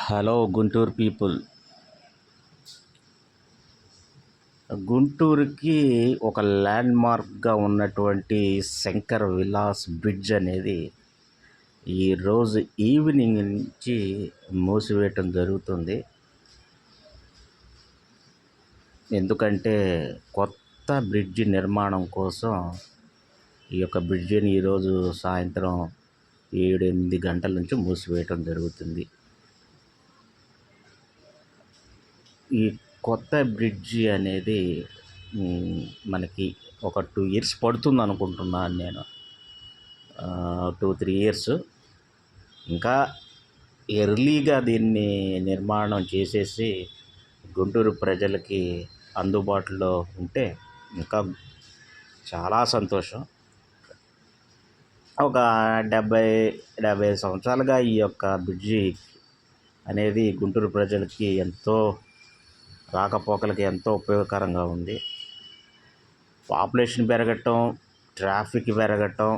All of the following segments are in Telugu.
Hello Guntur people. గుంటూరుకి ఒక ల్యాండ్ మార్క్గా ఉన్నటువంటి శంకర్ విలాస్ బ్రిడ్జ్ అనేది ఈరోజు ఈవినింగ్ నుంచి మూసివేయటం జరుగుతుంది. ఎందుకంటే కొత్త బ్రిడ్జి నిర్మాణం కోసం ఈ యొక్క బ్రిడ్జిని ఈరోజు సాయంత్రం 7-8 గంటల నుంచి మూసివేయటం జరుగుతుంది. ఈ కొత్త బ్రిడ్జి అనేది మనకి ఒక 2 years పడుతుంది అనుకుంటున్నాను నేను. 2-3 years. ఇంకా ఎర్లీగా దీన్ని నిర్మాణం చేసేసి గుంటూరు ప్రజలకి అందుబాటులో ఉంటే ఇంకా చాలా సంతోషం. ఒక 70 సంవత్సరాలుగా ఈ యొక్క బ్రిడ్జి అనేది గుంటూరు ప్రజలకి ఎంతో రాకపోకలకి ఎంతో ఉపయోగకరంగా ఉంది. పాపులేషన్ పెరగటం, ట్రాఫిక్ పెరగటం,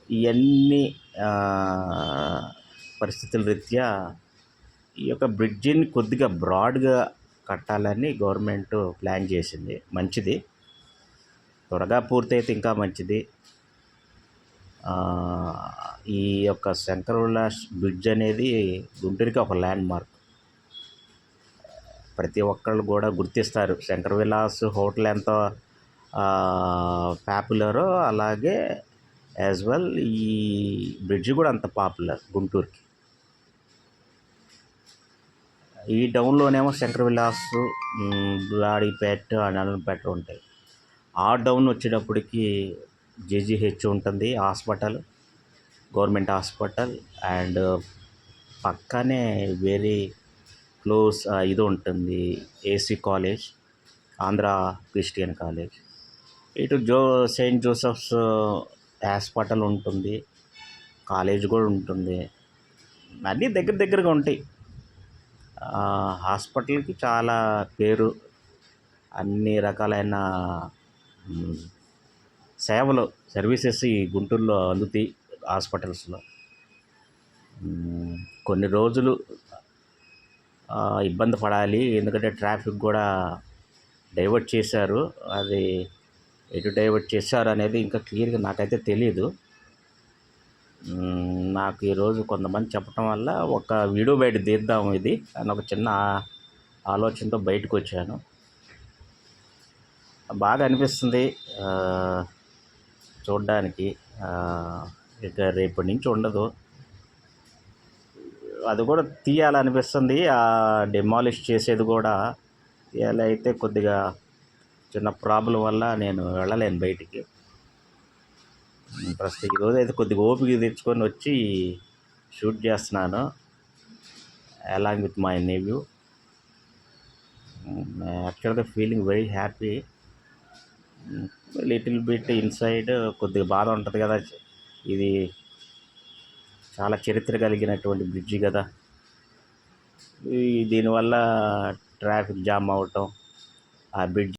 ఇవన్నీ పరిస్థితుల రీత్యా ఈ యొక్క బ్రిడ్జిని కొద్దిగా బ్రాడ్గా కట్టాలని గవర్నమెంట్ ప్లాన్ చేసింది. మంచిది, త్వరగా పూర్తయితే ఇంకా మంచిది. ఈ యొక్క శంకర్ విలాస్ బ్రిడ్జ్ అనేది గుంటూరుకి ఒక ల్యాండ్ మార్క్. ప్రతి ఒక్కళ్ళు కూడా గుర్తిస్తారు. శంకర్ విలాస్ హోటల్ ఎంత పాపులరో అలాగే యాజ్ వెల్ ఈ బ్రిడ్జ్ కూడా అంత పాపులర్ గుంటూరుకి. ఈ డౌన్లోనేమో శంకర్ విలాస్, బ్రాడీపేట, అనంతపేట ఉంటాయి. ఆ డౌన్ వచ్చేటప్పటికి జీజీహెచ్ ఉంటుంది, హాస్పిటల్, గవర్నమెంట్ హాస్పిటల్. అండ్ పక్కనే వెరీ క్లోజ్ ఇది ఉంటుంది, AC college, Andhra Christian college. ఇటు సెయింట్ జోసెఫ్స్ హాస్పిటల్ ఉంటుంది, కాలేజ్ కూడా ఉంటుంది. అన్నీ దగ్గర దగ్గరగా ఉంటాయి. హాస్పిటల్కి చాలా పేరు, అన్ని రకాలైన సేవలు, సర్వీసెస్ ఈ గుంటూరులో అందుతాయి హాస్పిటల్స్లో. కొన్ని రోజులు ఇబ్బంది పడాలి, ఎందుకంటే ట్రాఫిక్ కూడా డైవర్ట్ చేశారు. అది ఎటు డైవర్ట్ చేశారు అనేది ఇంకా క్లియర్గా నాకైతే తెలియదు. నాకు ఈరోజు కొంతమంది చెప్పటం వల్ల ఒక వీడియో బయట తీద్దాం ఇది అని ఒక చిన్న ఆలోచనతో బయటకు వచ్చాను. బాగా అనిపిస్తుంది చూడ్డానికి. ఇక రేపటి నుంచి ఉండదు, అది కూడా తీయాలనిపిస్తుంది. డెమాలిష్ చేసేది కూడా తీయాలి. అయితే కొద్దిగా చిన్న ప్రాబ్లం వల్ల నేను వెళ్ళలేను బయటికి. ప్రస్తుతం ఈరోజు అయితే కొద్దిగా ఓపిక తెచ్చుకొని వచ్చి షూట్ చేస్తున్నాను అలాంగ్ విత్ మై నేవ్యూ. యాక్చువల్గా feeling very happy. Little bit inside కొద్దిగా బాధ ఉంటుంది కదా. ఇది చాలా చరిత్ర కలిగినటువంటి బ్రిడ్జి కదా. దీనివల్ల ట్రాఫిక్ జామ్ అవటం, ఆ బ్రిడ్జ్